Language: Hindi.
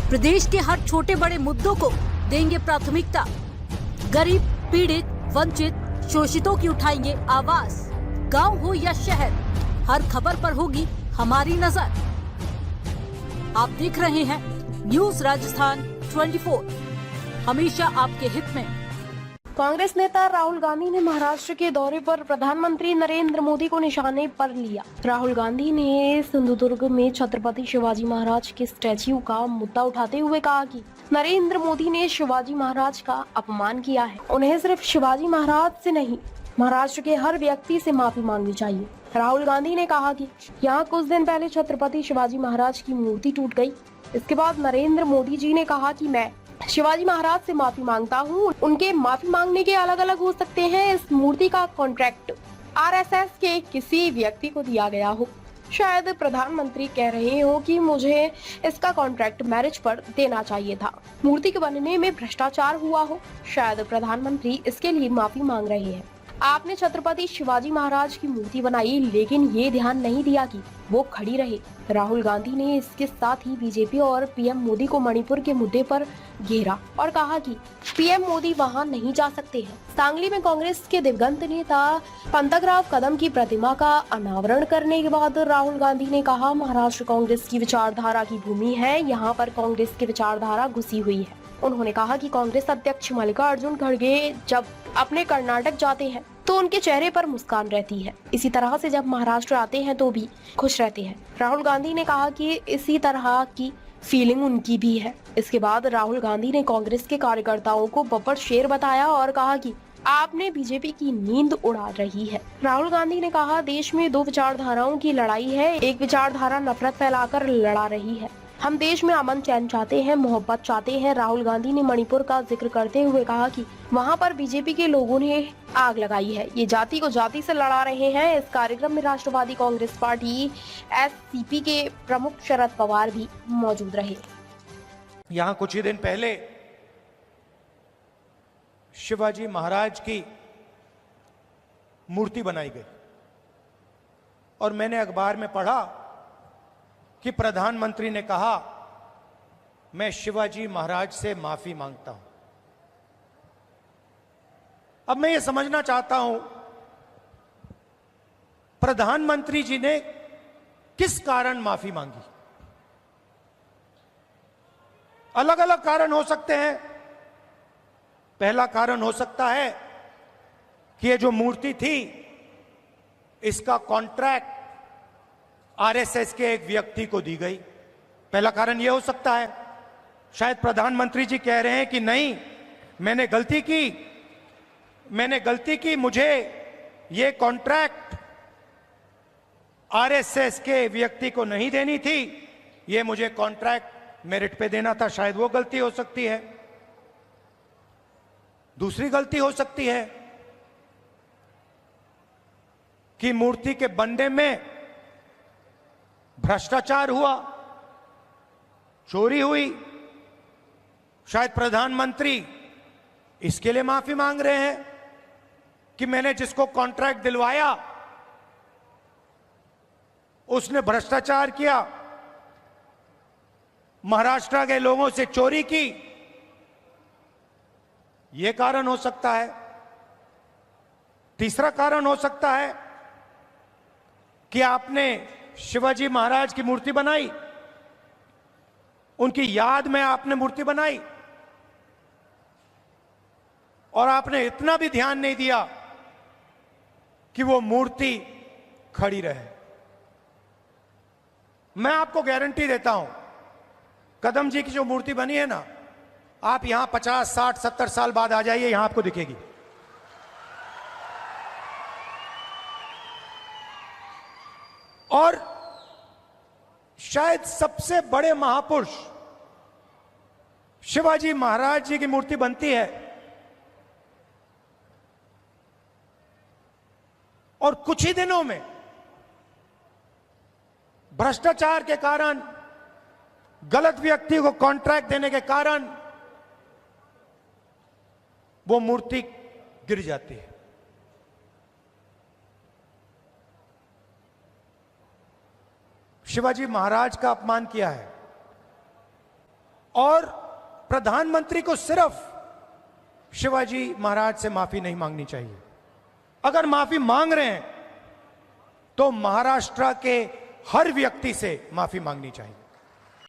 प्रदेश के हर छोटे बड़े मुद्दों को देंगे प्राथमिकता। गरीब, पीड़ित, वंचित, शोषितों की उठाएंगे आवाज। गांव हो या शहर, हर खबर पर होगी हमारी नजर। आप देख रहे हैं न्यूज राजस्थान 24, हमेशा आपके हित में। कांग्रेस नेता राहुल गांधी ने महाराष्ट्र के दौरे पर प्रधानमंत्री नरेंद्र मोदी को निशाने पर लिया। राहुल गांधी ने सिंधुदुर्ग में छत्रपति शिवाजी महाराज के स्टैच्यू का मुद्दा उठाते हुए कहा कि नरेंद्र मोदी ने शिवाजी महाराज का अपमान किया है। उन्हें सिर्फ शिवाजी महाराज से नहीं, महाराष्ट्र के हर व्यक्ति से माफी मांगनी चाहिए। राहुल गांधी ने कहा कि यहाँ कुछ दिन पहले छत्रपति शिवाजी महाराज की मूर्ति टूट गई। इसके बाद नरेंद्र मोदी जी ने कहा कि मैं शिवाजी महाराज से माफी मांगता हूँ। उनके माफी मांगने के अलग अलग हो सकते हैं। इस मूर्ति का कॉन्ट्रैक्ट आरएसएस के किसी व्यक्ति को दिया गया हो। शायद प्रधानमंत्री कह रहे हो कि मुझे इसका कॉन्ट्रैक्ट मैरिज पर देना चाहिए था। मूर्ति के बनने में भ्रष्टाचार हुआ हो। शायद प्रधानमंत्री इसके लिए माफी मांग रहे हैं। आपने छत्रपति शिवाजी महाराज की मूर्ति बनाई, लेकिन ये ध्यान नहीं दिया कि वो खड़ी रहे। राहुल गांधी ने इसके साथ ही बीजेपी और पीएम मोदी को मणिपुर के मुद्दे पर घेरा और कहा कि पीएम मोदी वहां नहीं जा सकते हैं। सांगली में कांग्रेस के दिवंगत नेता पंतग्राफ कदम की प्रतिमा का अनावरण करने के बाद राहुल गांधी ने कहा, महाराष्ट्र कांग्रेस की विचारधारा की भूमि है। यहाँ पर कांग्रेस की विचारधारा घुसी हुई है। उन्होंने कहा कि कांग्रेस अध्यक्ष मल्लिकार्जुन खड़गे जब अपने कर्नाटक जाते हैं तो उनके चेहरे पर मुस्कान रहती है। इसी तरह से जब महाराष्ट्र आते हैं तो भी खुश रहते हैं। राहुल गांधी ने कहा कि इसी तरह की फीलिंग उनकी भी है। इसके बाद राहुल गांधी ने कांग्रेस के कार्यकर्ताओं को बब्बर शेर बताया और कहा कि आपने बीजेपी की नींद उड़ा रही है। राहुल गांधी ने कहा, देश में दो विचारधाराओं की लड़ाई है। एक विचारधारा नफरत फैलाकर लड़ा रही है। हम देश में अमन चैन चाहते हैं, मोहब्बत चाहते हैं। राहुल गांधी ने मणिपुर का जिक्र करते हुए कहा कि वहां पर बीजेपी के लोगों ने आग लगाई है। ये जाति को जाति से लड़ा रहे हैं। इस कार्यक्रम में राष्ट्रवादी कांग्रेस पार्टी एससीपी के प्रमुख शरद पवार भी मौजूद रहे। यहाँ कुछ ही दिन पहले शिवाजी महाराज की मूर्ति बनाई गई और मैंने अखबार में पढ़ा कि प्रधानमंत्री ने कहा, मैं शिवाजी महाराज से माफी मांगता हूं। अब मैं ये समझना चाहता हूं, प्रधानमंत्री जी ने किस कारण माफी मांगी? अलग अलग कारण हो सकते हैं। पहला कारण हो सकता है कि ये जो मूर्ति थी, इसका कॉन्ट्रैक्ट आरएसएस के एक व्यक्ति को दी गई। पहला कारण यह हो सकता है। शायद प्रधानमंत्री जी कह रहे हैं कि नहीं, मैंने गलती की, मुझे ये कॉन्ट्रैक्ट आरएसएस के व्यक्ति को नहीं देनी थी, ये मुझे कॉन्ट्रैक्ट मेरिट पे देना था। शायद वो गलती हो सकती है। दूसरी गलती हो सकती है कि मूर्ति के बनने में भ्रष्टाचार हुआ, चोरी हुई। शायद प्रधानमंत्री इसके लिए माफी मांग रहे हैं कि मैंने जिसको कॉन्ट्रैक्ट दिलवाया उसने भ्रष्टाचार किया, महाराष्ट्र के लोगों से चोरी की। यह कारण हो सकता है। तीसरा कारण हो सकता है कि आपने शिवाजी महाराज की मूर्ति बनाई, उनकी याद में आपने मूर्ति बनाई और आपने इतना भी ध्यान नहीं दिया कि वो मूर्ति खड़ी रहे। मैं आपको गारंटी देता हूं, कदम जी की जो मूर्ति बनी है ना, आप यहां 50, 60, 70 साल बाद आ जाइए, यहां आपको दिखेगी। और शायद सबसे बड़े महापुरुष शिवाजी महाराज जी की मूर्ति बनती है और कुछ ही दिनों में भ्रष्टाचार के कारण, गलत व्यक्ति को कॉन्ट्रैक्ट देने के कारण वो मूर्ति गिर जाती है। शिवाजी महाराज का अपमान किया है, और प्रधानमंत्री को सिर्फ शिवाजी महाराज से माफी नहीं मांगनी चाहिए। अगर माफी मांग रहे हैं तो महाराष्ट्र के हर व्यक्ति से माफी मांगनी चाहिए।